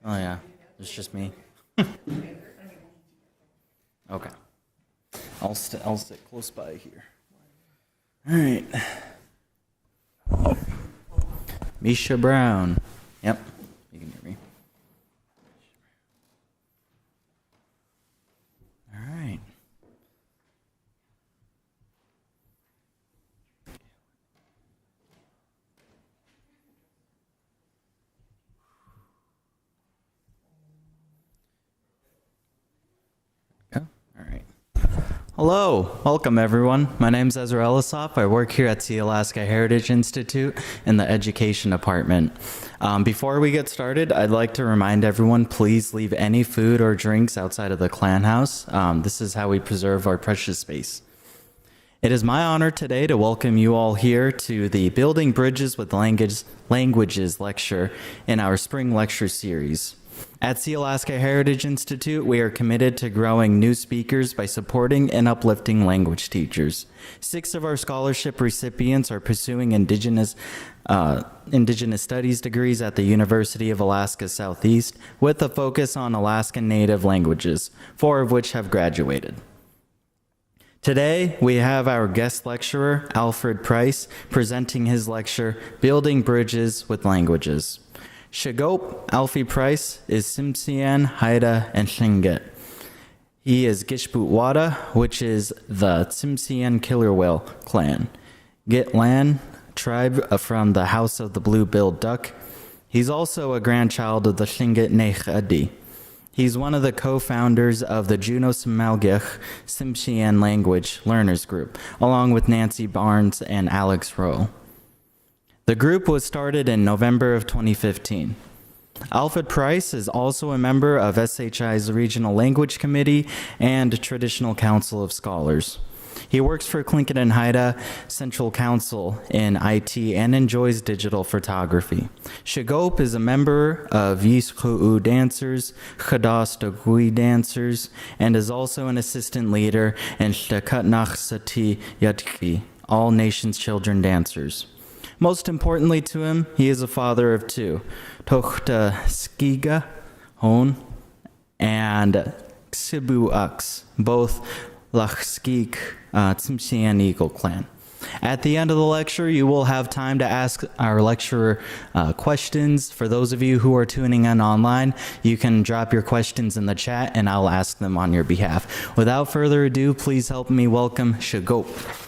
Oh yeah, it's just me. Okay. I'll sit close by here. All right. Misha Brown. Yep. You can hear me. All right. All right. Hello, welcome everyone. My name is Ezra Ellisop. I work here at Sealaska Heritage Institute in the Education Department. Before we get started, I'd like to remind everyone, please leave any food or drinks outside of the clan house. This is how we preserve our precious space. It is my honor today to welcome you all here to the Building Bridges with Languages lecture in our spring lecture series. At Sealaska Heritage Institute, we are committed to growing new speakers by supporting and uplifting language teachers. 6 of our scholarship recipients are pursuing Indigenous Studies degrees at the University of Alaska Southeast with a focus on Alaskan Native languages, 4 of which have graduated. Today, we have our guest lecturer, Alfred Price, presenting his lecture, Building Bridges with Languages. Shagop Alfie Price is Tsimshian, Haida, and Tlingit. He is Gishputwada, which is the Tsimshian killer whale clan. Gitlan, tribe from the House of the Blue-billed Duck. He's also a grandchild of the Tlingit Nechadi. He's one of the co-founders of the Juno Simalgich Tsimshian Language Learners Group, along with Nancy Barnes and Alex Rowe. The group was started in November of 2015. Alfred Price is also a member of SHI's Regional Language Committee and Traditional Council of Scholars. He works for Tlingit and Haida Central Council in IT and enjoys digital photography. Shagop is a member of Yisku'u Dancers, Chadas Dagui Dancers, and is also an assistant leader in Shtakatnach Sati Yatki, All Nations Children Dancers. Most importantly to him, he is a father of 2, Tochta Skiga Hon and Xibu Ux, both Lachskik Tsimshian Eagle clan. At the end of the lecture, you will have time to ask our lecturer questions. For those of you who are tuning in online, you can drop your questions in the chat and I'll ask them on your behalf. Without further ado, please help me welcome Shagop.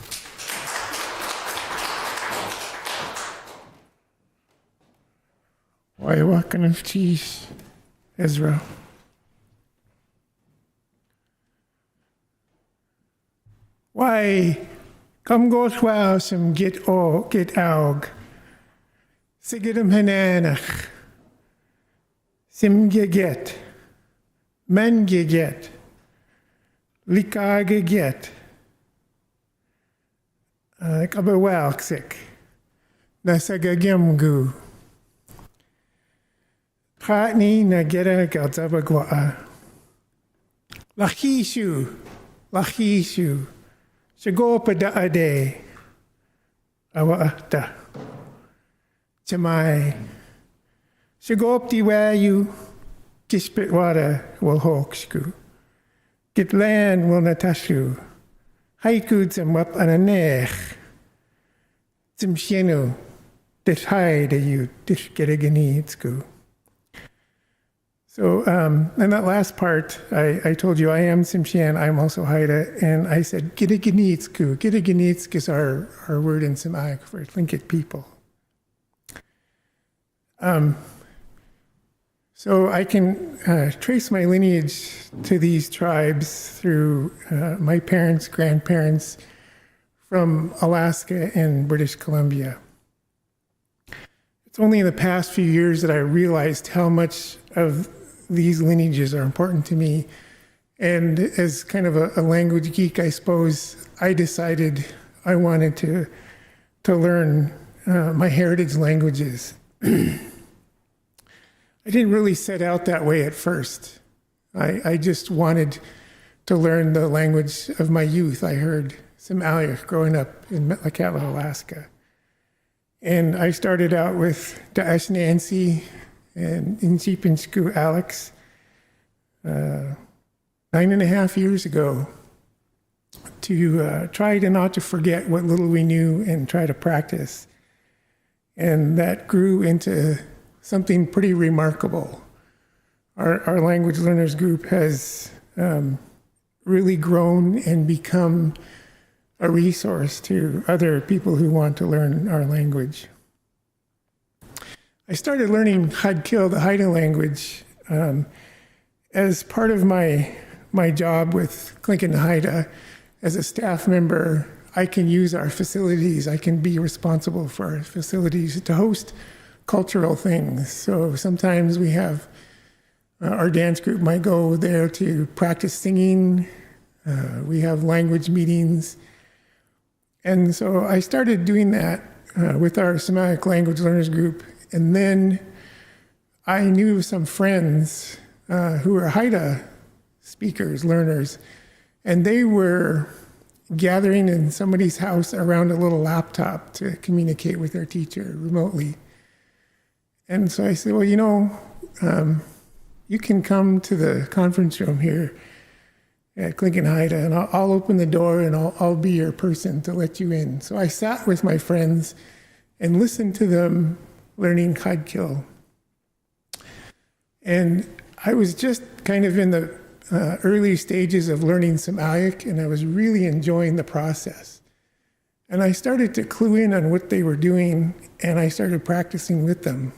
Why walking of cheese, Ezra? Why come go swell some get aug. Sigidum hananach. Sim get. Men get. Lika get. Kabe walksik. Nasaga gemgu. Khatni na gera gatzabagwa. Lachishu. Shagopa da ade. Awata. Chamai. Shagop di wayu. Gispit wada will hawksku. Git land will natashu. Haiku zum wap ananech. Zum shenu. Dit hide you. Dit geriganitsku. So in that last part, I told you I am Tsimshian, I'm also Haida, and I said Giriganitsku. Giriganitsk is our word in Tsimshian for Tlingit people. So I can trace my lineage to these tribes through my parents, grandparents from Alaska and British Columbia. It's only in the past few years that I realized how much of these lineages are important to me. And as kind of a language geek, I suppose, I decided I wanted to learn my heritage languages. I didn't really set out that way at first. I just wanted to learn the language of my youth. I heard some Aleut growing up in Metlakatla, Alaska. And I started out with Daesh Nancy and Inchipinsku Alex 9.5 years ago to try to not to forget what little we knew and try to practice. And that grew into something pretty remarkable. Our language learners group has really grown and become a resource to other people who want to learn our language. I started learning Hadkil, the Haida language, as part of my job with Clinton Haida. As a staff member, I can use our facilities. I can be responsible for our facilities to host cultural things. So sometimes we have our dance group might go there to practice singing. We have language meetings. And so I started doing that with our Semitic language learners group. And then I knew some friends who were Haida speakers, learners, and they were gathering in somebody's house around a little laptop to communicate with their teacher remotely. And so I said, well, you can come to the conference room here at Clinton Haida, and I'll open the door and I'll be your person to let you in. So I sat with my friends and listened to them learning Hadkil. And I was just kind of in the early stages of learning Semitic, and I was really enjoying the process. And I started to clue in on what they were doing, and I started practicing with them.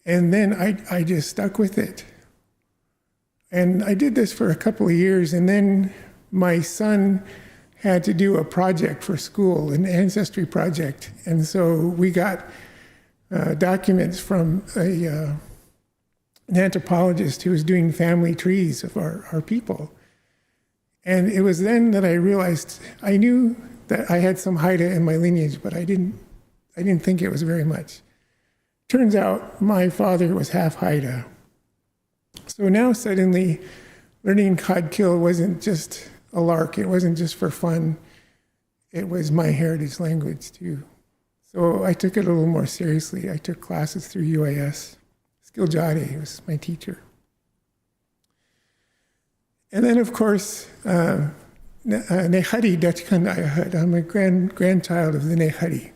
And then I just stuck with it. And I did this for a couple of years, and then my son had to do a project for school, an ancestry project. And so we got documents from an anthropologist who was doing family trees of our people. And it was then that I realized I knew that I had some Haida in my lineage, but I didn't think it was very much. Turns out my father was half Haida. So now suddenly learning Hadkil wasn't just a lark, it wasn't just for fun, it was my heritage language too. So I took it a little more seriously. I took classes through UAS. Skiljadi was my teacher. And then, of course, Nehari Dachkandayahad. I'm a grandchild of the Nehari.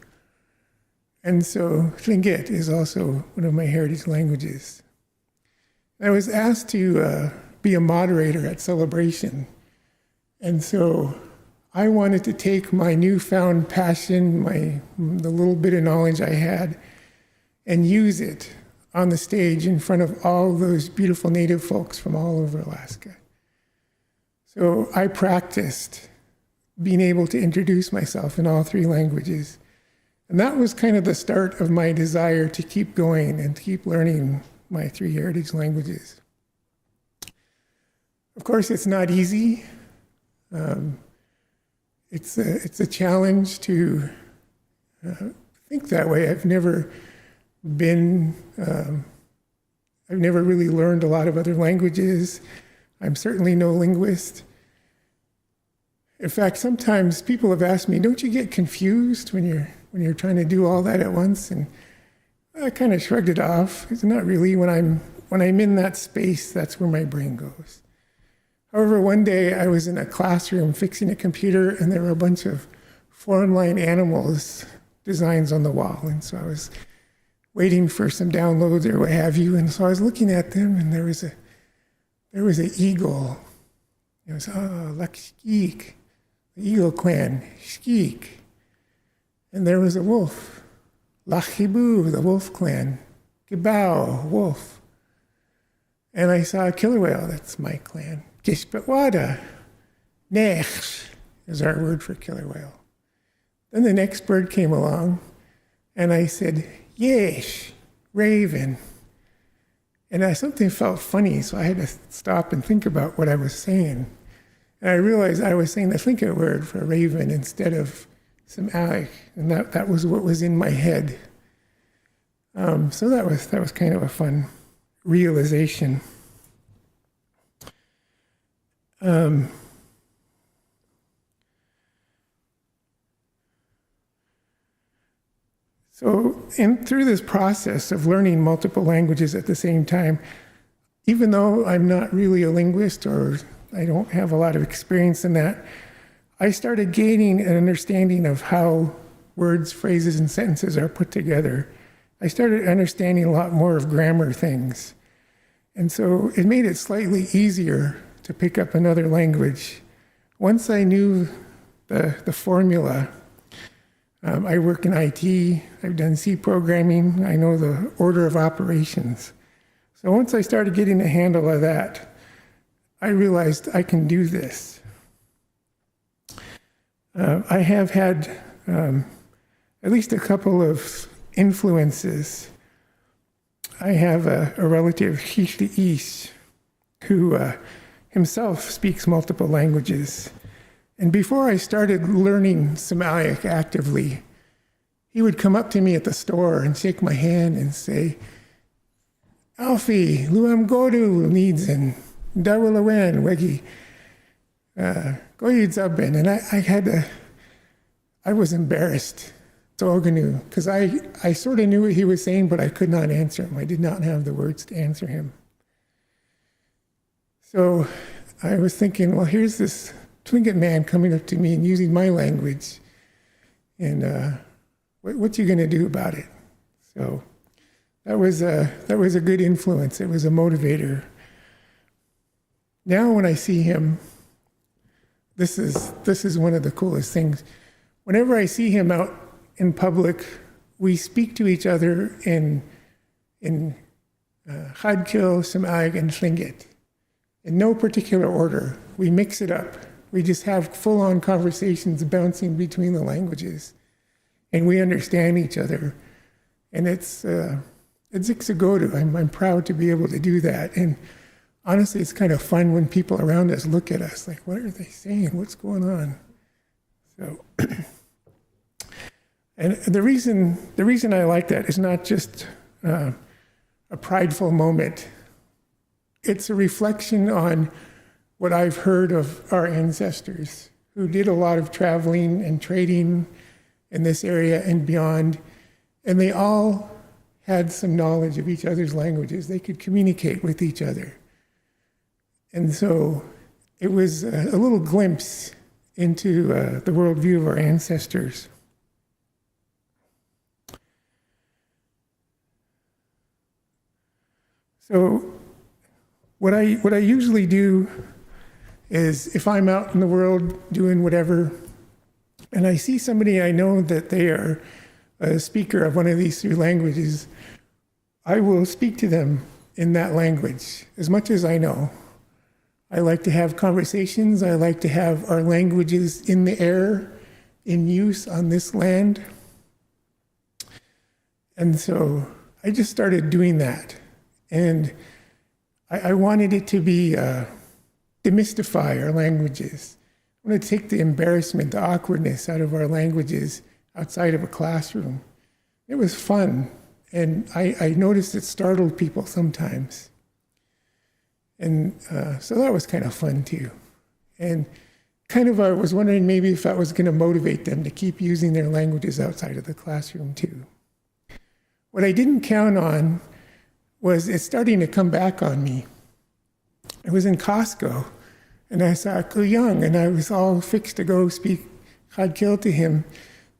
And so Tlingit is also one of my heritage languages. I was asked to be a moderator at Celebration. And so I wanted to take my newfound passion, the little bit of knowledge I had, and use it on the stage in front of all those beautiful Native folks from all over Alaska. So I practiced being able to introduce myself in all three languages. And that was kind of the start of my desire to keep going and to keep learning my three heritage languages. Of course, it's not easy. It's a challenge to think that way. I've never really learned a lot of other languages. I'm certainly no linguist. In fact, sometimes people have asked me, don't you get confused when you're trying to do all that at once? And I kind of shrugged it off. It's not really. When I'm in that space, that's where my brain goes. However, one day I was in a classroom fixing a computer, and there were a bunch of foreign line animals designs on the wall. And so I was waiting for some downloads or what have you. And so I was looking at them, and there was an eagle. It was, Lakshkeek, the eagle clan, Shkeek. And there was a wolf, Lachibu, the wolf clan, Gibao, wolf. And I saw a killer whale, that's my clan. Gishpatwada, Nech is our word for killer whale. Then the next bird came along, and I said, Yesh, raven. And something felt funny, so I had to stop and think about what I was saying. And I realized I was saying the Thlinket word for raven instead of some Alec, and that was what was in my head. So that was kind of a fun realization. So through this process of learning multiple languages at the same time, even though I'm not really a linguist or I don't have a lot of experience in that, I started gaining an understanding of how words, phrases, and sentences are put together. I started understanding a lot more of grammar things. And so it made it slightly easier to pick up another language. Once I knew the formula, I work in IT, I've done C programming, I know the order of operations. So once I started getting a handle of that, I realized I can do this. I have had at least a couple of influences. I have a relative, Ish, who himself speaks multiple languages. And before I started learning Somalic actively, he would come up to me at the store and shake my hand and say, Alfie, luam godu needsin, dawalawan wegi, goyid zabin. And I was embarrassed, because I sort of knew what he was saying, but I could not answer him. I did not have the words to answer him. So I was thinking, well, here's this Tlingit man coming up to me and using my language, and what you going to do about it? So that was a good influence. It was a motivator. Now when I see him, this is one of the coolest things. Whenever I see him out in public, we speak to each other in Hadkil, Samag, and Tlingit. In no particular order. We mix it up. We just have full-on conversations bouncing between the languages. And we understand each other. And it's Ixagodu. I'm proud to be able to do that. And honestly, it's kind of fun when people around us look at us like, what are they saying? What's going on? So, and the reason I like that is not just a prideful moment. It's a reflection on what I've heard of our ancestors who did a lot of traveling and trading in this area and beyond, and they all had some knowledge of each other's languages. They could communicate with each other. And so it was a little glimpse into the worldview of our ancestors. So what I usually do is if I'm out in the world doing whatever, and I see somebody I know that they are a speaker of one of these three languages, I will speak to them in that language as much as I know. I like to have conversations. I like to have our languages in the air, in use on this land. And so I just started doing that. And I wanted it to be demystify our languages. I want to take the embarrassment, the awkwardness out of our languages outside of a classroom. It was fun. And I noticed it startled people sometimes. And so that was kind of fun too. And kind of I was wondering maybe if that was going to motivate them to keep using their languages outside of the classroom too. What I didn't count on was it starting to come back on me. I was in Costco and I saw Kuyang and I was all fixed to go speak Hadkil to him.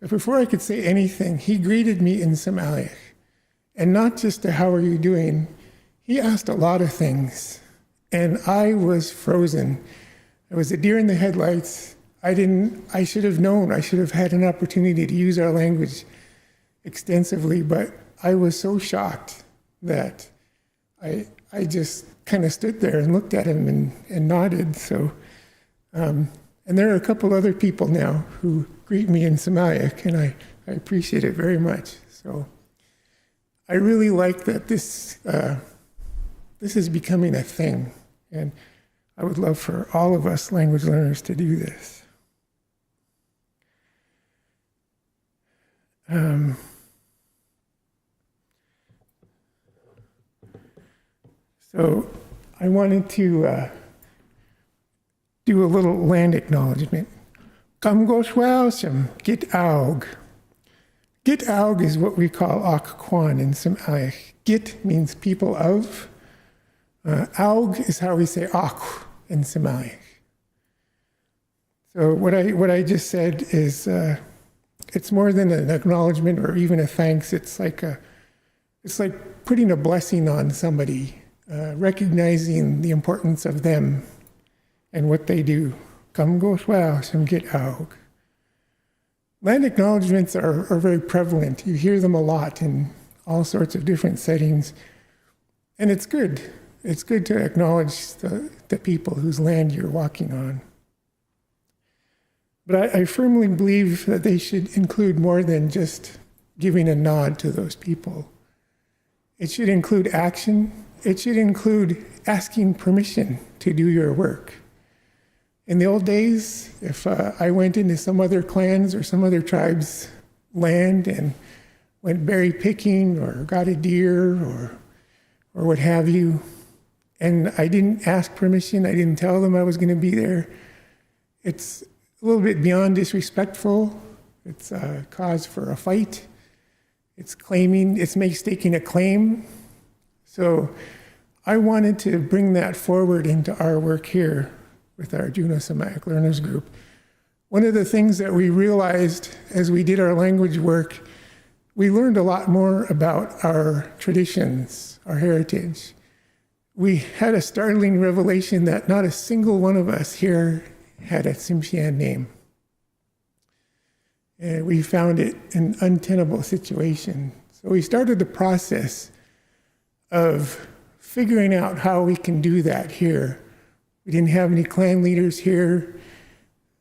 But before I could say anything, he greeted me in Somali. And not just a how are you doing, he asked a lot of things. And I was frozen. I was a deer in the headlights. I should have known. I should have had an opportunity to use our language extensively, but I was so shocked that I just kind of stood there and looked at him and nodded. So, and there are a couple other people now who greet me in Samaic, and I appreciate it very much. So I really like that this is becoming a thing. And I would love for all of us language learners to do this. So I wanted to do a little land acknowledgement. Kam goshwelsem git aug. Git Aug is what we call Akquan in Simalich. Git means people of. Aug is how we say Ak in Simalich. So what I just said is it's more than an acknowledgement or even a thanks. It's like putting a blessing on somebody, recognizing the importance of them and what they do. Come goes well, some Git Aug. Land acknowledgements are very prevalent. You hear them a lot in all sorts of different settings. And it's good. It's good to acknowledge the people whose land you're walking on. But I firmly believe that they should include more than just giving a nod to those people. It should include action. It should include asking permission to do your work. In the old days, if I went into some other clans or some other tribe's land and went berry picking or got a deer or what have you, and I didn't ask permission, I didn't tell them I was going to be there, it's a little bit beyond disrespectful. It's a cause for a fight. It's staking a claim. So I wanted to bring that forward into our work here with our Juno Simatic Learners Group. One of the things that we realized as we did our language work, we learned a lot more about our traditions, our heritage. We had a startling revelation that not a single one of us here had a Tsimshian name. And we found it an untenable situation. So we started the process of figuring out how we can do that here. We didn't have any clan leaders here,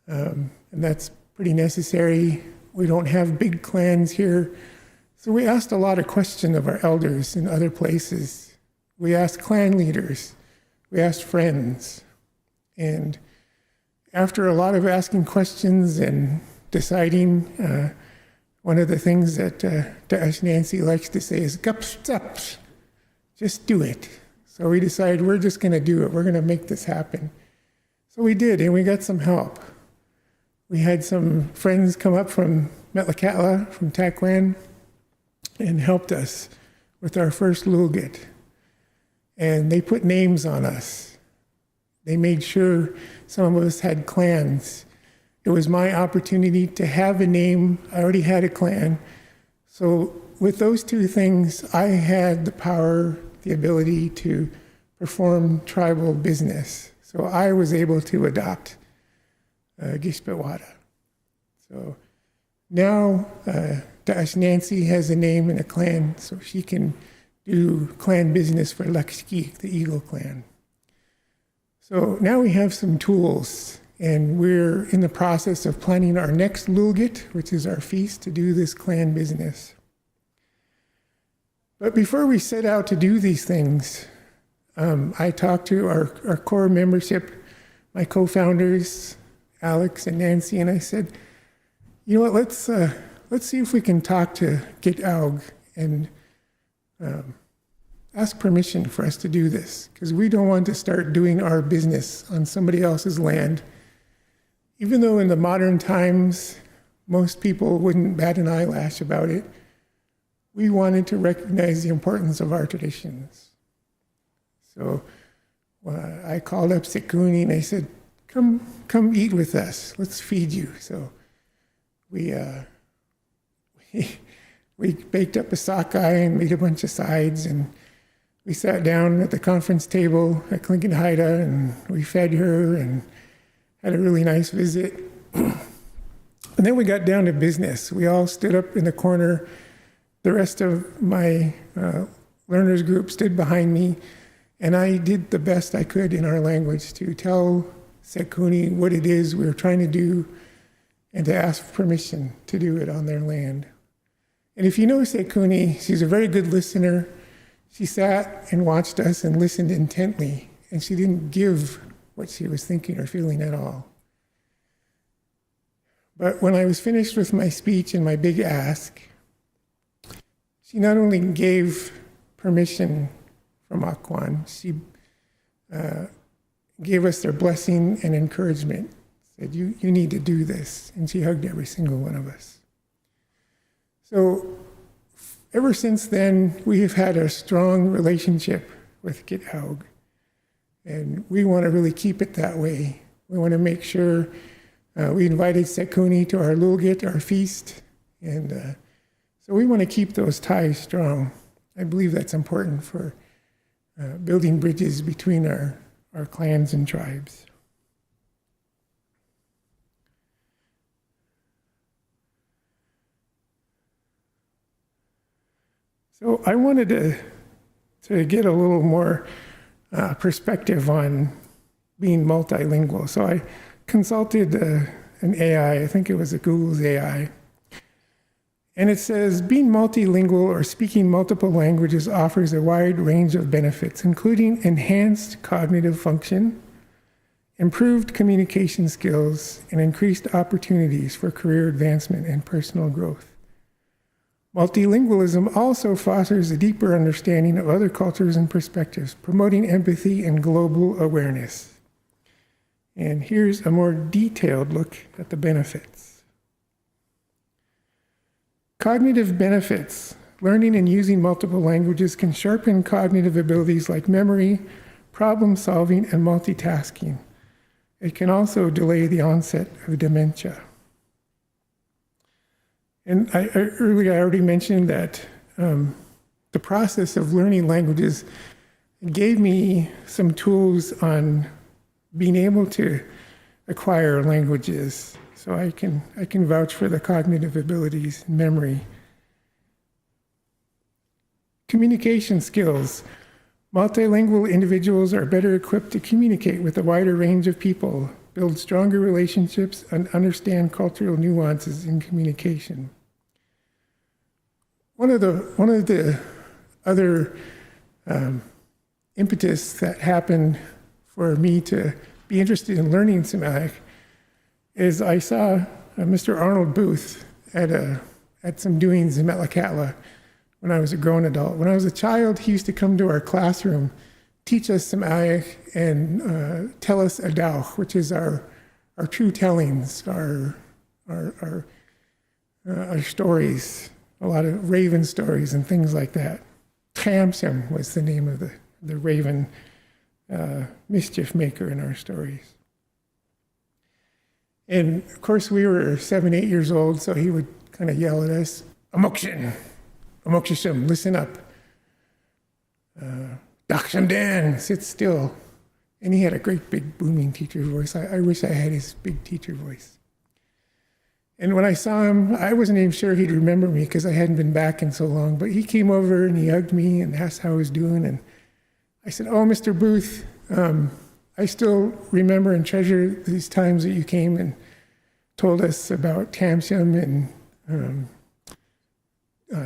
and that's pretty necessary. We don't have big clans here. So we asked a lot of questions of our elders in other places. We asked clan leaders. We asked friends. And after a lot of asking questions and deciding, one of the things that Dash Nancy likes to say is, gups, ups, just do it. So we decided we're just going to do it. We're going to make this happen. So we did, and we got some help. We had some friends come up from Metlakatla, from Taquan, and helped us with our first Lulgit. And they put names on us. They made sure some of us had clans. It was my opportunity to have a name. I already had a clan. So with those two things, I had the power, the ability to perform tribal business. So I was able to adopt Gishpewada. So now Dash Nancy has a name and a clan, so she can do clan business for Lakshki, the Eagle clan. So now we have some tools, and we're in the process of planning our next Lulgit, which is our feast, to do this clan business. But before we set out to do these things, I talked to our core membership, my co-founders, Alex and Nancy, and I said, you know what, let's see if we can talk to Git Aug and ask permission for us to do this, because we don't want to start doing our business on somebody else's land. Even though in the modern times, most people wouldn't bat an eyelash about it, we wanted to recognize the importance of our traditions. So I called up Sekuni and I said, come eat with us. Let's feed you. So we baked up a sockeye and made a bunch of sides, and we sat down at the conference table at Clinton Haida, and we fed her and had a really nice visit. And then we got down to business. We all stood up in the corner. The rest of my learners group stood behind me, and I did the best I could in our language to tell Sekuni what it is we were trying to do and to ask permission to do it on their land. And if you know Sekuni, she's a very good listener. She sat and watched us and listened intently, and she didn't give what she was thinking or feeling at all. But when I was finished with my speech and my big ask, she not only gave permission from Akquan, she gave us their blessing and encouragement, said, you need to do this. And she hugged every single one of us. So ever since then, we have had a strong relationship with Githaug, and we want to really keep it that way. We want to make sure we invited Sekuni to our Lulgit, our feast, and so we want to keep those ties strong. I believe that's important for building bridges between our clans and tribes. So I wanted to get a little more perspective on being multilingual. So I consulted an AI, I think it was a Google's AI, and it says being multilingual or speaking multiple languages offers a wide range of benefits, including enhanced cognitive function, improved communication skills, and increased opportunities for career advancement and personal growth. Multilingualism also fosters a deeper understanding of other cultures and perspectives, promoting empathy and global awareness. And here's a more detailed look at the benefits. Cognitive benefits. Learning and using multiple languages can sharpen cognitive abilities like memory, problem solving, and multitasking. It can also delay the onset of dementia. And earlier I already mentioned that the process of learning languages gave me some tools on being able to acquire languages. So I can vouch for the cognitive abilities and memory. Communication skills. Multilingual individuals are better equipped to communicate with a wider range of people, build stronger relationships, and understand cultural nuances in communication. One of the other impetus that happened for me to be interested in learning Semitic is I saw Mr. Arnold Booth at some doings in Metlakatla when I was a grown adult. When I was a child, he used to come to our classroom, teach us Semitic, and tell us Adauch, which is our true tellings, our stories, a lot of raven stories and things like that. Tamsim was the name of the raven mischief maker in our stories. And of course, we were 7, 8 years old, so he would kind of yell at us, Amokshin, Amokshishim, listen up. Daksham Dan, sit still. And he had a great big booming teacher voice. I wish I had his big teacher voice. And when I saw him, I wasn't even sure he'd remember me because I hadn't been back in so long, but he came over and he hugged me and asked how I was doing. And I said, oh, Mr. Booth, I still remember and treasure these times that you came and told us about Tamsim and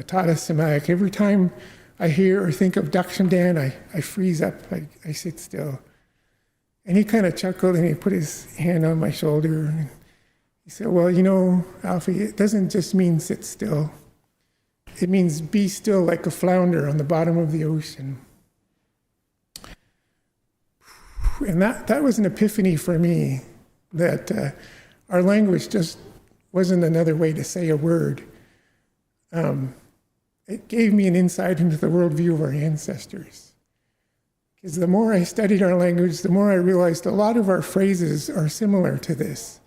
taught us Semitic. Every time I hear or think of Daksham Dan, I freeze up, I sit still. And he kind of chuckled and he put his hand on my shoulder. And he said, well, you know, Alfie, it doesn't just mean sit still. It means be still like a flounder on the bottom of the ocean. And that was an epiphany for me, that our language just wasn't another way to say a word. It gave me an insight into the worldview of our ancestors. Because the more I studied our language, the more I realized a lot of our phrases are similar to this.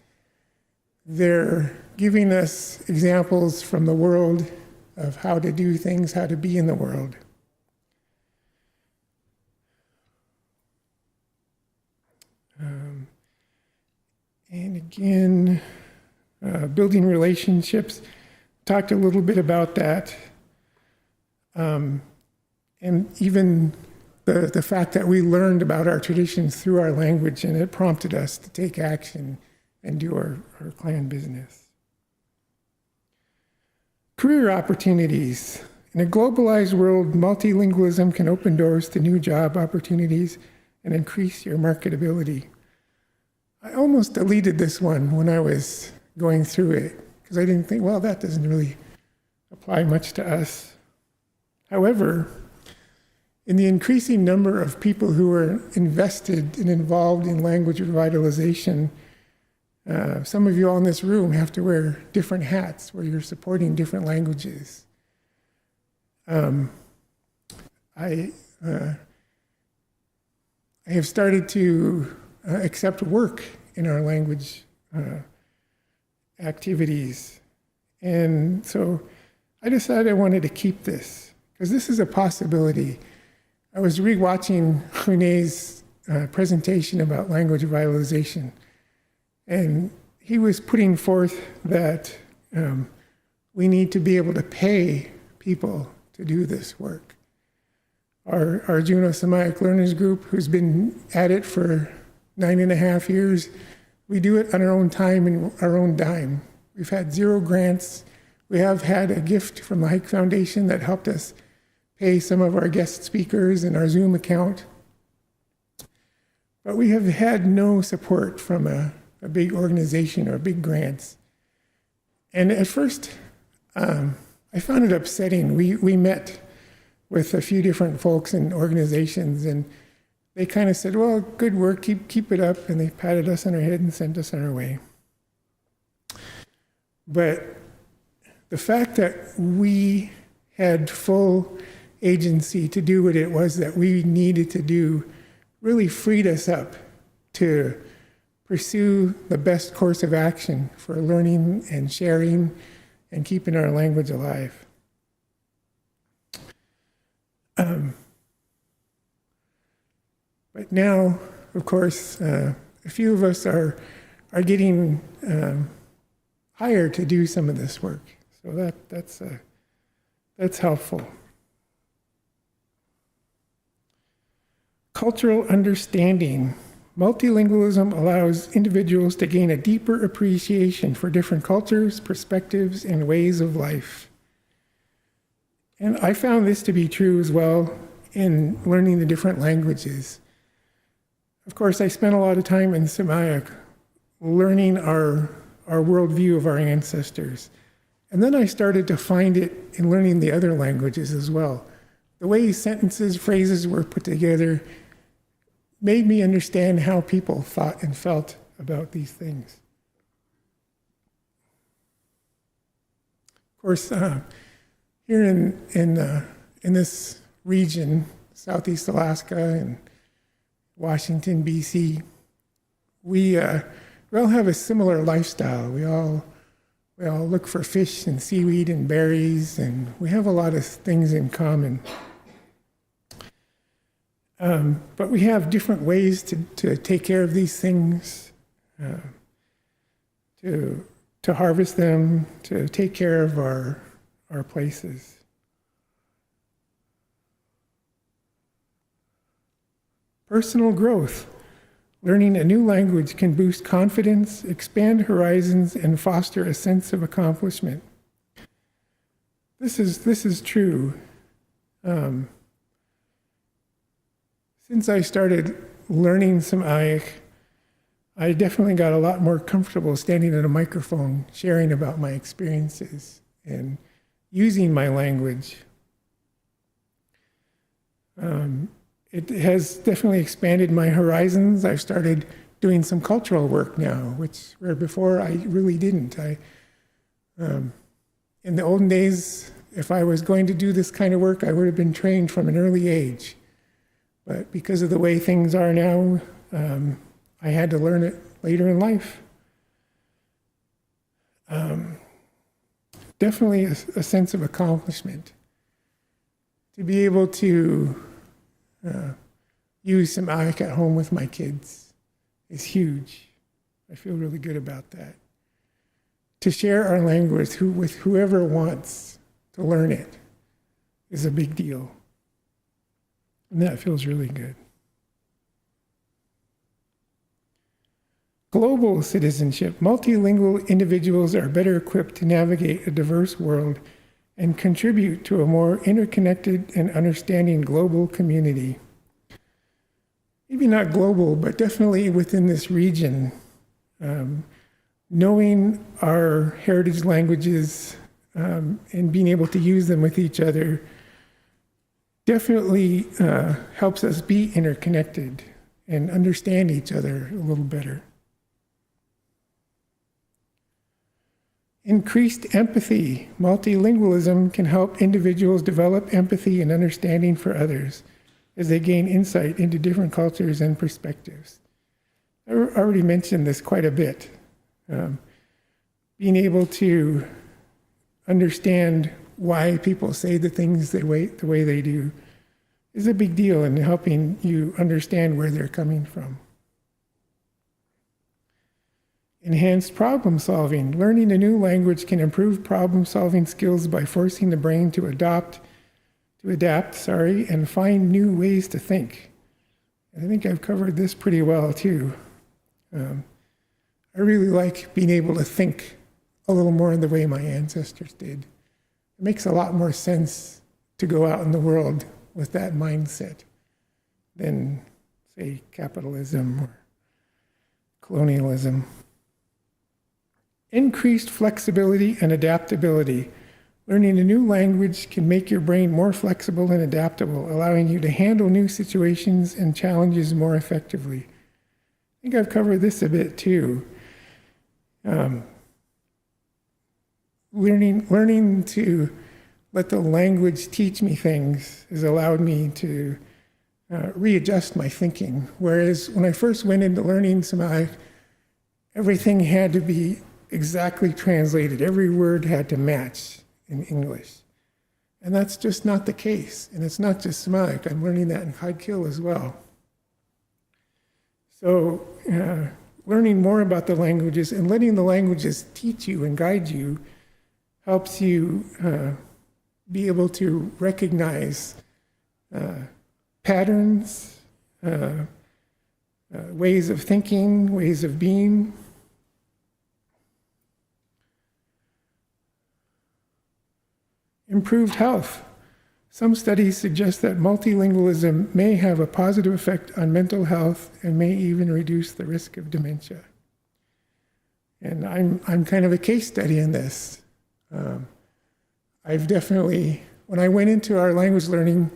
They're giving us examples from the world of how to do things, how to be in the world. And again, building relationships. Talked a little bit about that. And even the fact that we learned about our traditions through our language, and it prompted us to take action and do our clan business. Career opportunities. In a globalized world, multilingualism can open doors to new job opportunities and increase your marketability. I almost deleted this one when I was going through it, because I didn't think, well, that doesn't really apply much to us. However, in the increasing number of people who are invested and involved in language revitalization, Some of you all in this room have to wear different hats where you're supporting different languages. I have started to accept work in our language activities. And so I decided I wanted to keep this, because this is a possibility. I was rewatching René's presentation about language revitalization, and he was putting forth that we need to be able to pay people to do this work. Our Juneau Samaic Learners Group, who's been at it for 9.5 years, we do it on our own time and our own dime. We've had 0 grants. We have had a gift from the Hike Foundation that helped us pay some of our guest speakers and our Zoom account. But we have had no support from a big organization or big grants. And at first, I found it upsetting. We met with a few different folks and organizations, and they kind of said, well, good work, keep it up, and they patted us on our head and sent us on our way. But the fact that we had full agency to do what it was that we needed to do really freed us up to pursue the best course of action for learning and sharing and keeping our language alive. But now, of course, a few of us are getting hired to do some of this work. So that's helpful. Cultural understanding. Multilingualism allows individuals to gain a deeper appreciation for different cultures, perspectives, and ways of life. And I found this to be true as well in learning the different languages. Of course, I spent a lot of time in Samaic learning our worldview of our ancestors. And then I started to find it in learning the other languages as well. The way sentences, phrases were put together made me understand how people thought and felt about these things. Of course, here in this region, Southeast Alaska and Washington, BC, we all have a similar lifestyle. We all look for fish and seaweed and berries, and we have a lot of things in common. But we have different ways to take care of these things, to harvest them, to take care of our places. Personal growth. Learning a new language can boost confidence, expand horizons, and foster a sense of accomplishment. This is true. Since I started learning Samaic, I definitely got a lot more comfortable standing at a microphone, sharing about my experiences and using my language. It has definitely expanded my horizons. I've started doing some cultural work now, where before I really didn't. In the olden days, if I was going to do this kind of work, I would have been trained from an early age. But because of the way things are now, I had to learn it later in life. Definitely a sense of accomplishment. To be able to use Samaic at home with my kids is huge. I feel really good about that. To share our language with whoever wants to learn it is a big deal. And that feels really good. Global citizenship. Multilingual individuals are better equipped to navigate a diverse world and contribute to a more interconnected and understanding global community. Maybe not global, but definitely within this region. Knowing our heritage languages and being able to use them with each other definitely helps us be interconnected and understand each other a little better. Increased empathy. Multilingualism can help individuals develop empathy and understanding for others as they gain insight into different cultures and perspectives. I already mentioned this quite a bit. Being able to understand why people say the things the way they do is a big deal in helping you understand where they're coming from. Enhanced problem solving. Learning a new language can improve problem solving skills by forcing the brain to adapt, and find new ways to think. I think I've covered this pretty well too. I really like being able to think a little more in the way my ancestors did. It makes a lot more sense to go out in the world with that mindset than, say, capitalism or colonialism. Increased flexibility and adaptability. Learning a new language can make your brain more flexible and adaptable, allowing you to handle new situations and challenges more effectively. I think I've covered this a bit too. Learning to let the language teach me things has allowed me to readjust my thinking. Whereas when I first went into learning Somali, everything had to be exactly translated. Every word had to match in English. And that's just not the case. And it's not just Somali. I'm learning that in Khaikil as well. So learning more about the languages and letting the languages teach you and guide you helps you be able to recognize patterns, ways of thinking, ways of being. Improved health. Some studies suggest that multilingualism may have a positive effect on mental health and may even reduce the risk of dementia. And I'm kind of a case study in this. I've definitely, when I went into our language learning,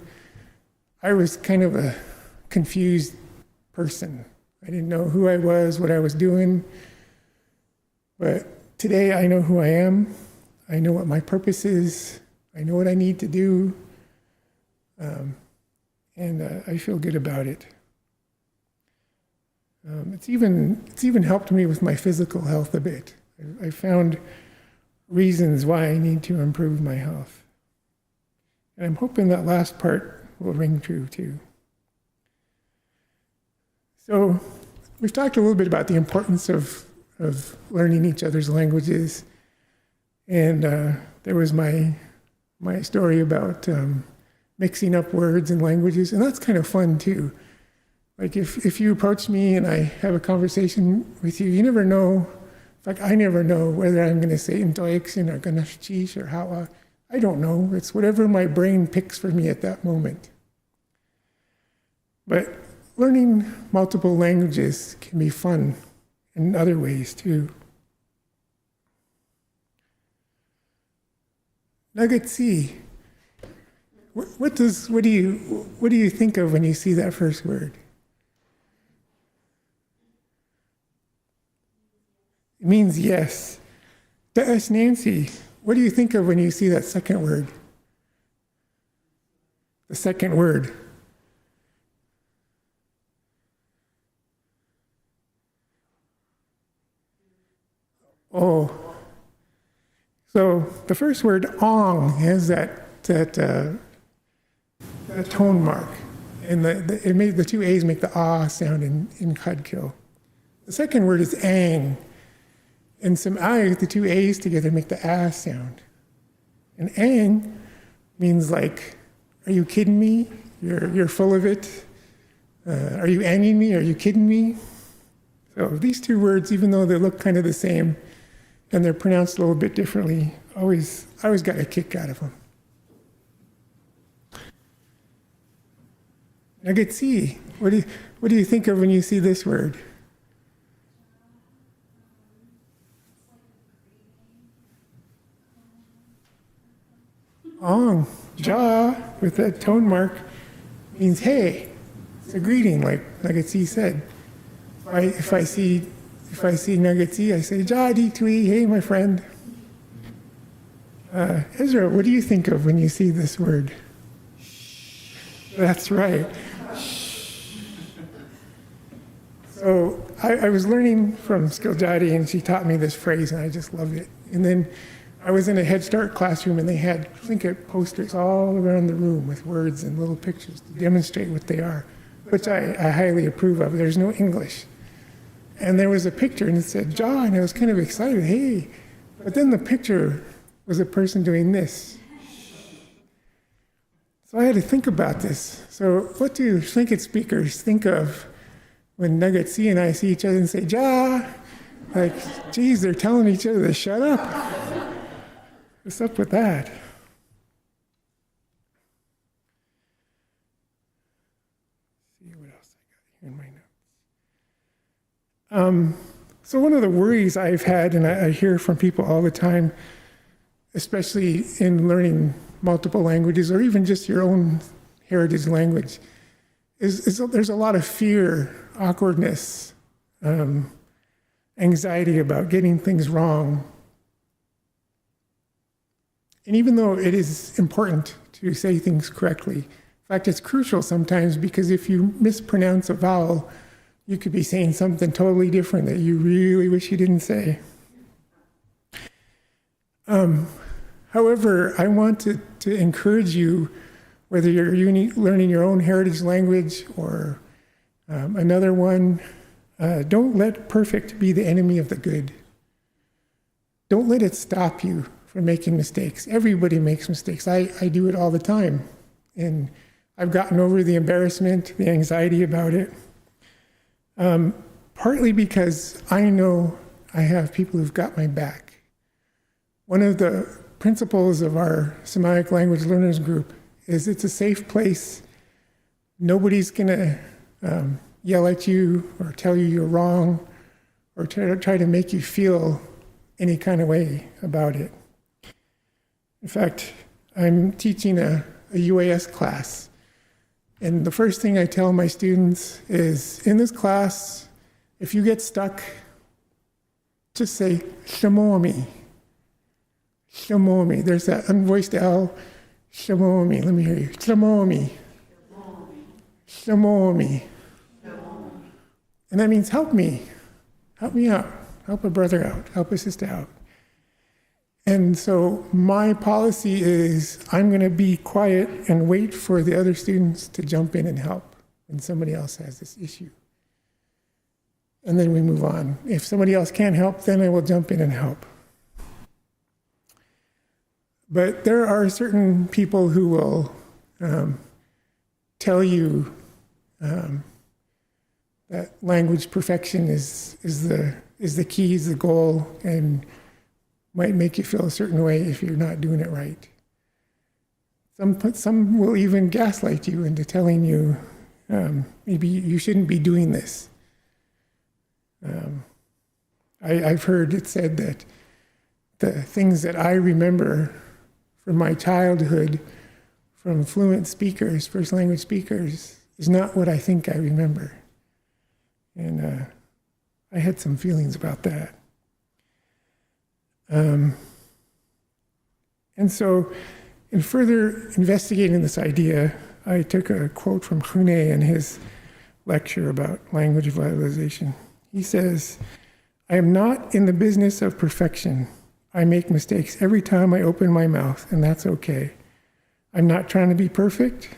I was kind of a confused person. I didn't know who I was, what I was doing. But today I know who I am. I know what my purpose is. I know what I need to do. And I feel good about it. It's even helped me with my physical health a bit. I found reasons why I need to improve my health. And I'm hoping that last part will ring true too. So we've talked a little bit about the importance of learning each other's languages. And there was my story about mixing up words and languages, and that's kind of fun too. Like if you approach me and I have a conversation with you, you never know. In fact, I never know whether I'm going to say Intoixin or Ganashchish or Hawa. I don't know. It's whatever my brain picks for me at that moment. But learning multiple languages can be fun in other ways too. Nugget C. What do you think of when you see that first word? It means yes. To us, Nancy, what do you think of when you see that second word? The second word. Oh. So the first word, ong, has that tone mark. And the two A's make the ah sound in Khaikil. The second word is ang. And some I, the two A's together make the ah sound. And ang means like, are you kidding me? You're full of it. Are you anging me? Are you kidding me? So these two words, even though they look kind of the same, and they're pronounced a little bit differently, I always got a kick out of them. Nugget C, what do you think of when you see this word? Ong, ja, with that tone mark, means hey. It's a greeting, like Nugget C said. If I see Nugget C, I say ja di tui, hey my friend. Ezra, what do you think of when you see this word? That's right. So I was learning from Skiljati, and she taught me this phrase, and I just loved it. And then I was in a Head Start classroom, and they had Tlingit posters all around the room with words and little pictures to demonstrate what they are, which I highly approve of. There's no English. And there was a picture, and it said, "Jaw," and I was kind of excited, hey. But then the picture was a person doing this. So I had to think about this. So what do Tlingit speakers think of when Nugget C and I see each other and say, "Ja," like, geez, they're telling each other to shut up. What's up with that? Let's see what else I got here in my notes. So one of the worries I've had, and I hear from people all the time, especially in learning multiple languages or even just your own heritage language, is there's a lot of fear, awkwardness, anxiety about getting things wrong. And even though it is important to say things correctly, in fact, it's crucial sometimes, because if you mispronounce a vowel, you could be saying something totally different that you really wish you didn't say. However, I want to encourage you, whether you're learning your own heritage language or another one, don't let perfect be the enemy of the good. Don't let it stop you from making mistakes. Everybody makes mistakes. I do it all the time. And I've gotten over the embarrassment, the anxiety about it. Partly because I know I have people who've got my back. One of the principles of our Semitic language learners group is it's a safe place. Nobody's going to yell at you or tell you you're wrong or try to make you feel any kind of way about it. In fact, I'm teaching a UAS class, and the first thing I tell my students is, in this class, if you get stuck, just say, "Shamomi." Shamomi. There's that unvoiced L. Shamomi. Let me hear you. Shamomi. Shamomi. And that means help me. Help me out. Help a brother out. Help a sister out. And so my policy is I'm going to be quiet and wait for the other students to jump in and help when somebody else has this issue. And then we move on. If somebody else can't help, then I will jump in and help. But there are certain people who will tell you that language perfection is the key, is the goal, and might make you feel a certain way if you're not doing it right. Some will even gaslight you into telling you maybe you shouldn't be doing this. I've heard it said that the things that I remember from my childhood from fluent speakers, first language speakers, is not what I think I remember. And I had some feelings about that. And so in further investigating this idea, I took a quote from Khune in his lecture about language vitalization. He says, "I am not in the business of perfection. I make mistakes every time I open my mouth, and that's okay. I'm not trying to be perfect.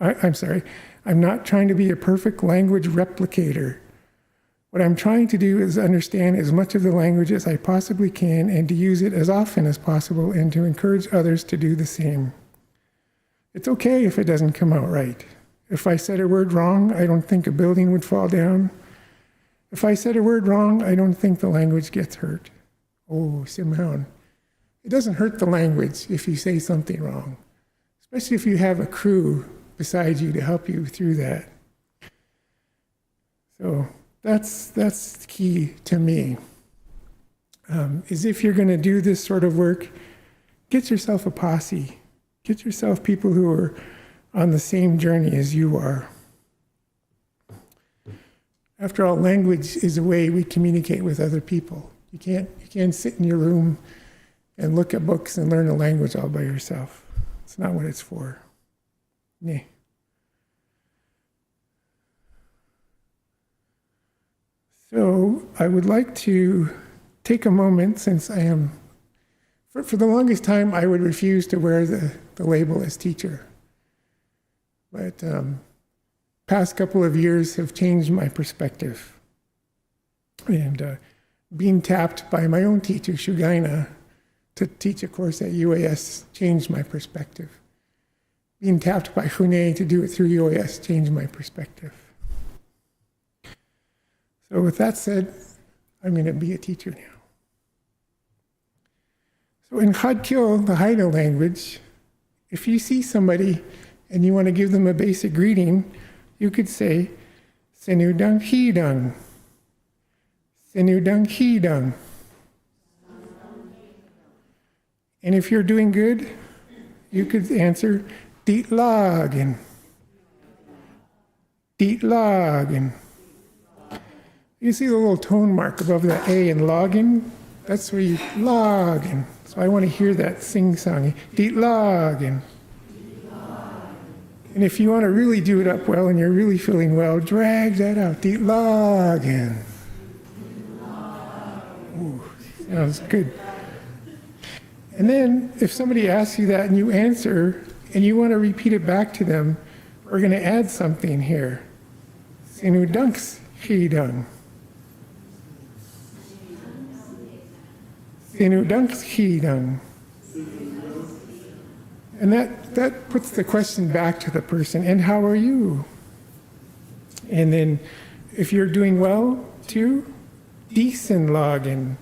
I'm not trying to be a perfect language replicator. What I'm trying to do is understand as much of the language as I possibly can and to use it as often as possible and to encourage others to do the same. It's okay if it doesn't come out right. If I said a word wrong, I don't think a building would fall down. If I said a word wrong, I don't think the language gets hurt." Oh, Simhan. It doesn't hurt the language if you say something wrong, especially if you have a crew beside you to help you through that. So that's key to me, is if you're going to do this sort of work, get yourself a posse. Get yourself people who are on the same journey as you are. After all, language is a way we communicate with other people. You can't sit in your room and look at books and learn a language all by yourself. It's not what it's for. Yeah. So I would like to take a moment, since I am, for the longest time, I would refuse to wear the label as teacher. But past couple of years have changed my perspective. And being tapped by my own teacher, Shugaina, to teach a course at UAS changed my perspective. Being tapped by Hune to do it through UAS changed my perspective. So with that said, I'm going to be a teacher now. So in Khatkill, the Haida language, if you see somebody and you want to give them a basic greeting, you could say, Senudang Hidang. Senudang Hidang. And if you're doing good, you could answer, Dit Lagen. Dit Lagen. You see the little tone mark above the A in login? That's where you login. So I want to hear that sing-song. Dit login. And if you want to really do it up well and you're really feeling well, drag that out. Dit login. Ooh, sounds good. And then if somebody asks you that and you answer and you want to repeat it back to them, we're going to add something here. Sinu dunks hidang. Sinu dunks hidang. And that puts the question back to the person, and how are you? And then if you're doing well too, decent login.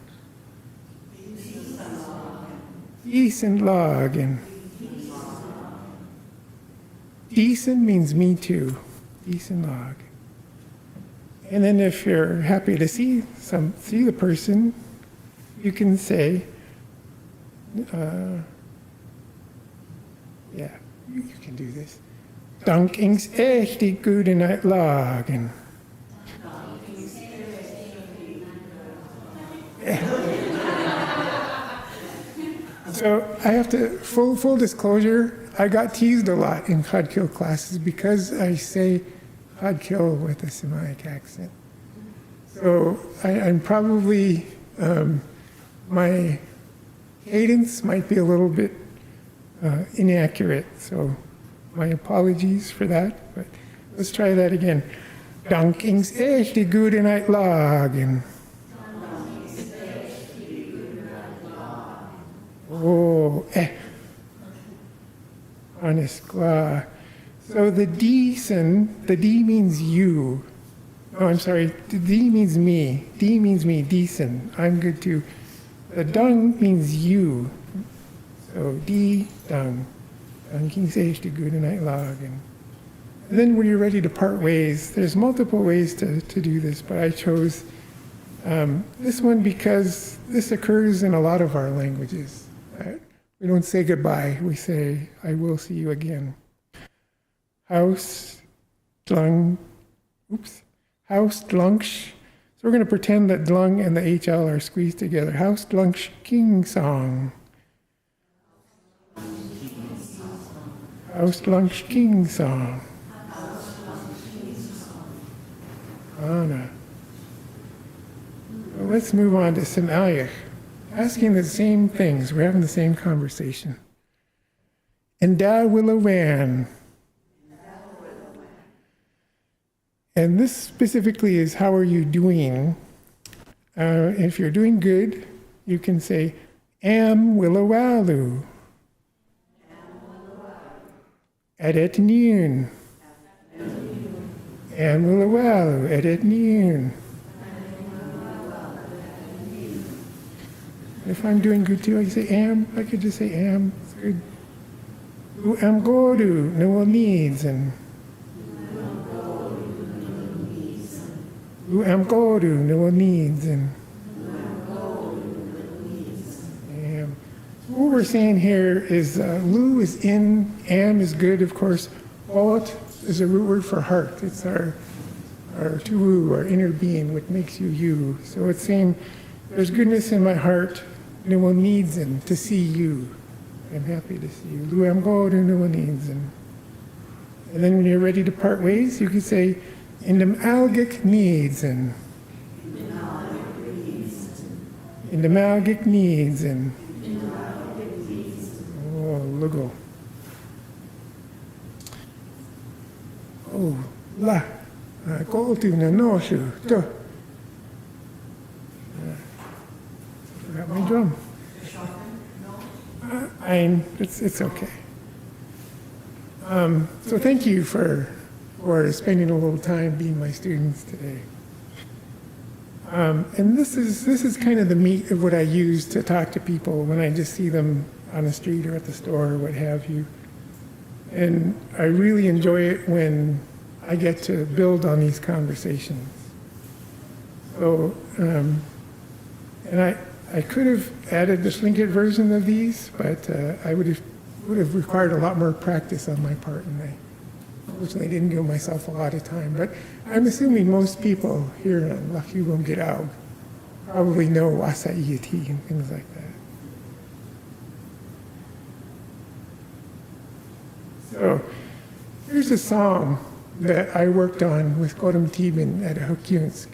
Decent login. Decent means me too. Decent log. And then if you're happy to see the person, you can say, yeah, you can do this. Dankings echt die goede night lagen. So I have to, full disclosure, I got teased a lot in Khatkill classes because I say Khatkill with a Semitic accent. So I'm probably, my cadence might be a little bit inaccurate, so my apologies for that, but let's try that again. Dankings echt die goede night lagen. Oh, honest klar. So the D means you. Oh, I'm sorry, the D means me. D means me, decent. I'm good too. The dung means you. So D, dung. Dunking says to good night lagen. And then when you're ready to part ways, there's multiple ways to do this, but I chose this one because this occurs in a lot of our languages. We don't say goodbye, we say, I will see you again. House, dlung, house, dlungsh. So we're going to pretend that dlung and the HL are squeezed together. House, dlungsh, king song. House, dlungsh, king song. Anna. Well, let's move on to Sinayach. Asking the same things. We're having the same conversation. And da willawan. And this specifically is how are you doing? If you're doing good, you can say am willawalu. Adet niun. Am willawalu. Adet niun. If I'm doing good too, I can say am. I could just say am. It's good. Am godu, no needs, and am godu, no needs, and am. So what we're saying here is lu is in, am is good, of course. Ot is a root word for heart. It's our tuwu, our inner being, what makes you you. So it's saying there's goodness in my heart. Nuwanidzen, to see you. I'm happy to see you. Luamgo to Nuwanidzen. And then when you're ready to part ways, you can say, Indem algik needzen. Indem algik needzen. Oh, lugo. Oh, la. Go to na no shoe. Forgot my drum. It's okay. So thank you for spending a little time being my students today. And this is kind of the meat of what I use to talk to people when I just see them on the street or at the store or what have you. And I really enjoy it when I get to build on these conversations. So, and I could have added the Slinkit version of these, but I would have required a lot more practice on my part, and I unfortunately didn't give myself a lot of time. But I'm most people here on Lucky Won't Get Out probably know Wasai'iti and things like that. So here's a song that I worked on with Kodam Tibin at Hokyunsk.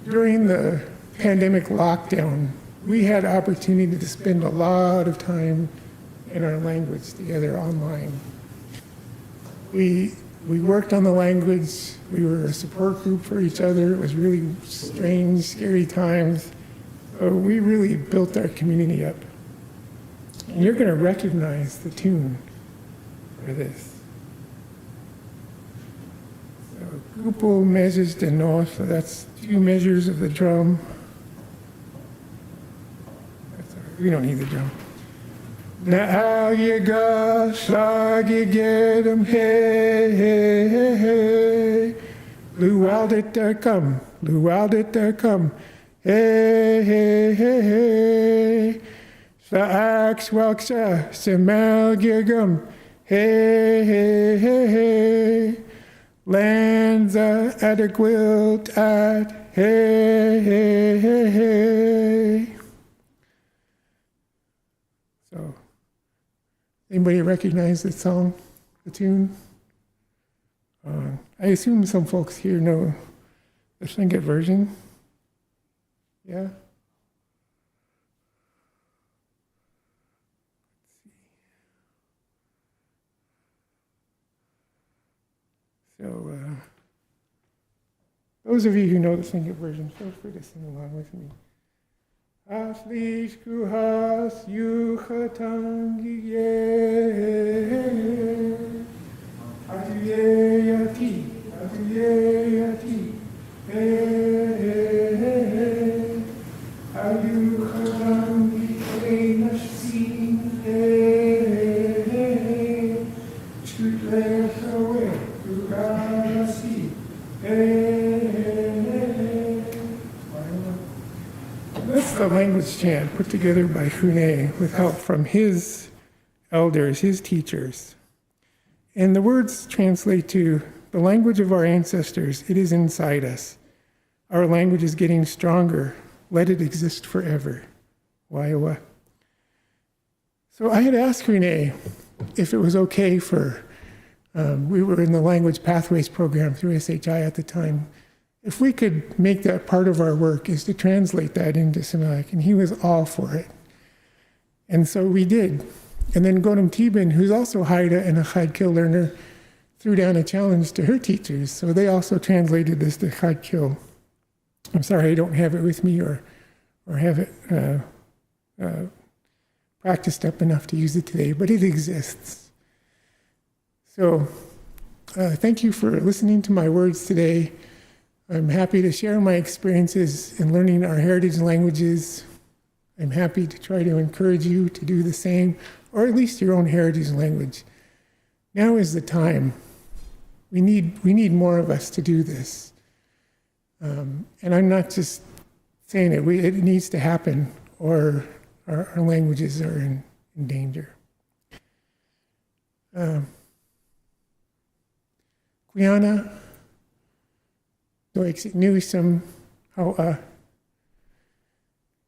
During the pandemic lockdown, we had opportunity to spend a lot of time in our language together online. We worked on the language. We were a support group for each other. It was really strange, scary times. So we really built our community up. And you're going to recognize the tune for this. So, couple measures de north, so that's 2 measures of the drum. That's all right. We don't need the drum. Now you go, slog you get 'em, hey, hey, hey, hey. Luwaldet there come, luwaldet there come, hey, hey, hey, hey. Slaax welksa, semal gigum, hey, hey, hey, hey. Lands are adequate at, hey, hey, hey, hey. So, anybody recognize the song, the tune? I assume some folks here know the Slinkit version. Yeah? So, those of you who know the Slinkit version, feel free to sing along with me. Aslish kuhas yuchatangi ye, atuyeyati, atuyeyati, eh, ayuchatangi enashim, chutlechawe, tukarasi, That's the language chant put together by Hune with help from his elders, his teachers. And the words translate to the language of our ancestors. It is inside us. Our language is getting stronger. Let it exist forever. Waiwa. So I had asked Hune if it was okay for, we were in the language pathways program through SHI at the time, if we could make that part of our work is to translate that into Semantic, and he was all for it. And so we did. And then Godam Tibin, who's also Haida and a Chadkil learner, threw down a challenge to her teachers. So they also translated this to Chadkil. I'm sorry I don't have it with me or have it practiced up enough to use it today, but it exists. So thank you for listening to my words today. I'm happy to share my experiences in learning our heritage languages. I'm happy to try to encourage you to do the same, or at least your own heritage language. Now is the time. We need more of us to do this. And I'm not just saying it, it needs to happen, or our languages are in danger. Quiana. So ik zit nu some how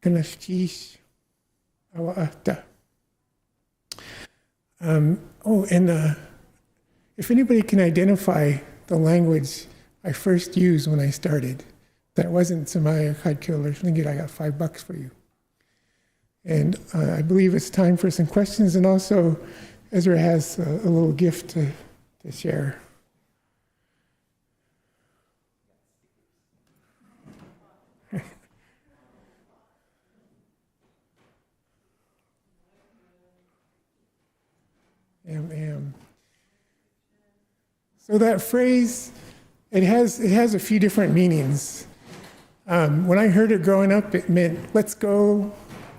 Kanashkish Awa'ata. If anybody can identify the language I first used when I started, that wasn't Samaya Kadkil or Tlingit, I got $5 for you. And I believe it's time for some questions, and also Ezra has a little gift to share. So that phrase, it has a few different meanings. When I heard it growing up, it meant let's go,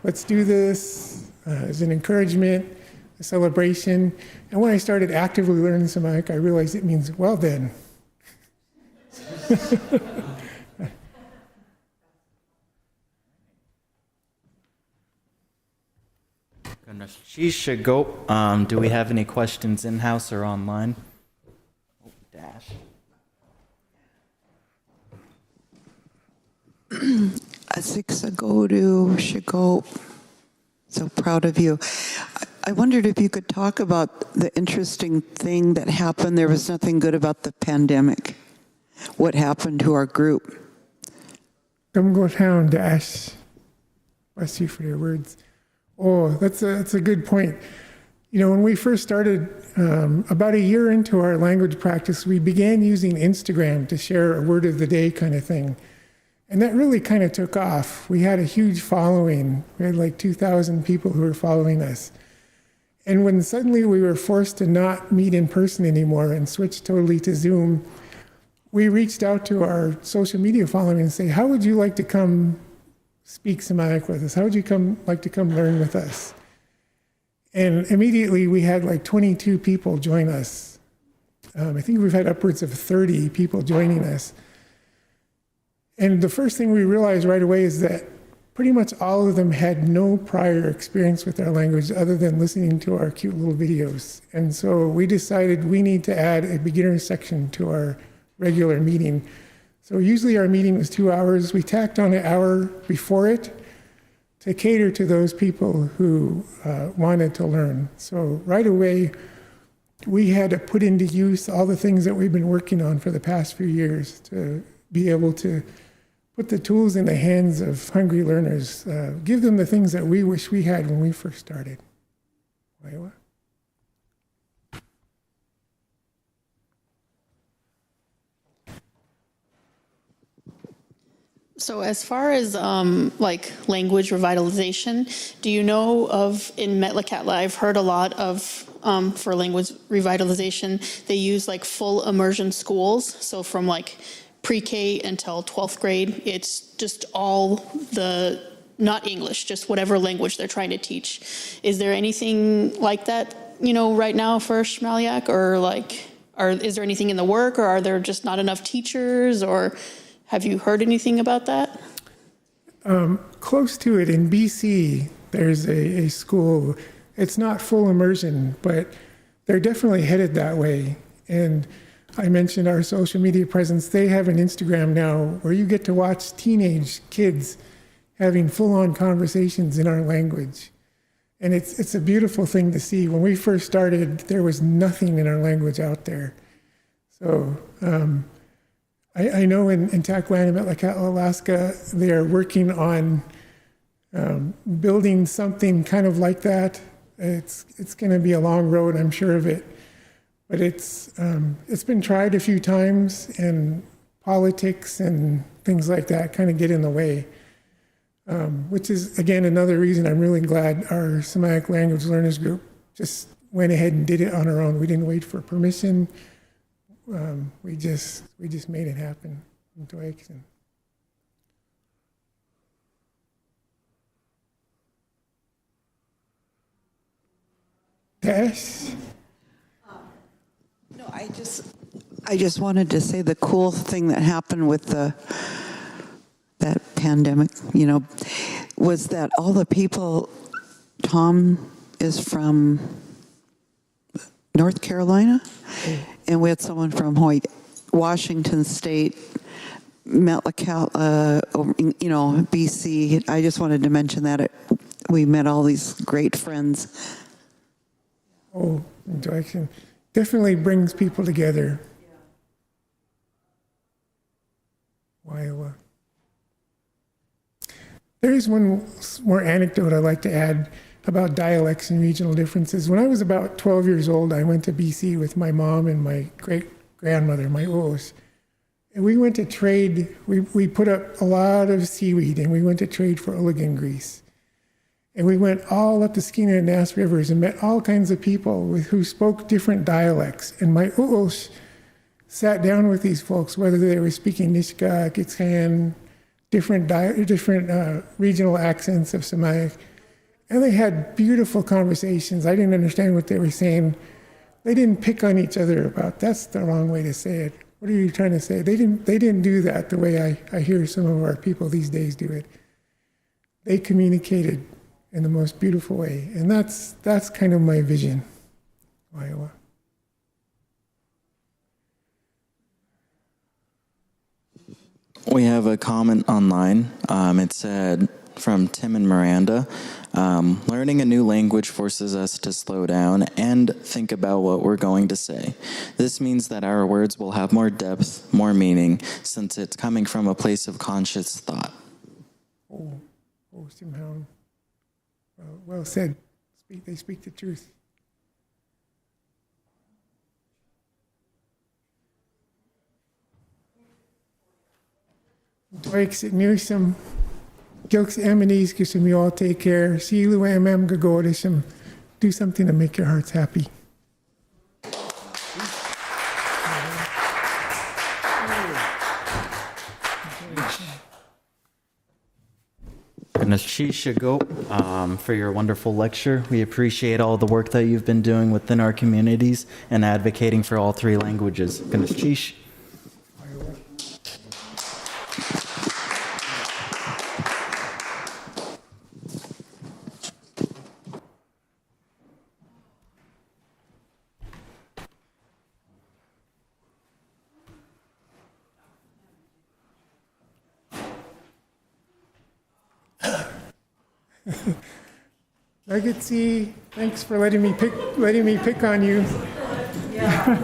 let's do this, as an encouragement, a celebration. And when I started actively learning Samaic, I realized it means well then. Do we have any questions in-house or online? Oh, dash. Aziksagodu Shigo. So proud of you. I wondered if you could talk about the interesting thing that happened. There was nothing good about the pandemic. What happened to our group? Come go down, Dash. Bless you for your words. Oh, that's a good point. You know, when we first started, about a year into our language practice, we began using Instagram to share a word of the day kind of thing. And that really kind of took off. We had a huge following. We had like 2,000 people who were following us. And when suddenly we were forced to not meet in person anymore and switch totally to Zoom, we reached out to our social media following and say, how would you like to come speak Samaic with us? How would you like to come learn with us? And immediately we had like 22 people join us. I think we've had upwards of 30 people joining us. And the first thing we realized right away is that pretty much all of them had no prior experience with our language other than listening to our cute little videos. And so we decided we need to add a beginner section to our regular meeting. So usually our meeting was 2 hours. We tacked on an hour before it to cater to those people who wanted to learn. So right away, we had to put into use all the things that we've been working on for the past few years to be able to put the tools in the hands of hungry learners, give them the things that we wish we had when we first started. Waiwa? So as far as like language revitalization, do you know of, in Metlakatla, I've heard a lot of, for language revitalization, they use like full immersion schools. So from like pre-K until 12th grade, it's just all the, not English, just whatever language they're trying to teach. Is there anything like that, you know, right now for Shmaliak, or like, is there anything in the work, or are there just not enough teachers, or have you heard anything about that? Close to it in BC, there's a school. It's not full immersion, but they're definitely headed that way. And I mentioned our social media presence. They have an Instagram now where you get to watch teenage kids having full-on conversations in our language. And it's a beautiful thing to see. When we first started, there was nothing in our language out there. So I know in Taquan, Metlakatla, Alaska, they are working on building something kind of like that. It's going to be a long road, I'm sure of it. But it's been tried a few times, and politics and things like that kind of get in the way, which is, again, another reason I'm really glad our Samaic Language Learners Group just went ahead and did it on our own. We didn't wait for permission. We just made it happen. Dash? No, I just wanted to say the cool thing that happened with that pandemic, you know, was that all the people, Tom is from North Carolina, and we had someone from Washington State, Metlakatla, BC. I just wanted to mention that we met all these great friends. Oh, interaction definitely brings people together. Iowa. There's one more anecdote I'd like to add about dialects and regional differences. When I was about 12 years old, I went to BC with my mom and my great-grandmother, my Oos. And we went to trade. We put up a lot of seaweed, and we went to trade for Uligan grease. And we went all up the Skeena and Nass rivers and met all kinds of people who spoke different dialects. And my Oos sat down with these folks, whether they were speaking Nishka, Gitxan, different regional accents of Semitic. And they had beautiful conversations. I didn't understand what they were saying. They didn't pick on each other about, that's the wrong way to say it. What are you trying to say? They didn't do that the way I hear some of our people these days do it. They communicated in the most beautiful way. And that's kind of my vision, Iowa. We have a comment online. It said from Tim and Miranda, learning a new language forces us to slow down and think about what we're going to say. This means that our words will have more depth, more meaning, since it's coming from a place of conscious thought. Oh, somehow. Well said. They speak the truth. Dwykes it near some jokes amities, because you all take care. See you, gagodishim. Do something to make your hearts happy. For your wonderful lecture. We appreciate all the work that you've been doing within our communities and advocating for all three languages. Ganashish. Legacy, thanks for letting me pick on you. Yeah.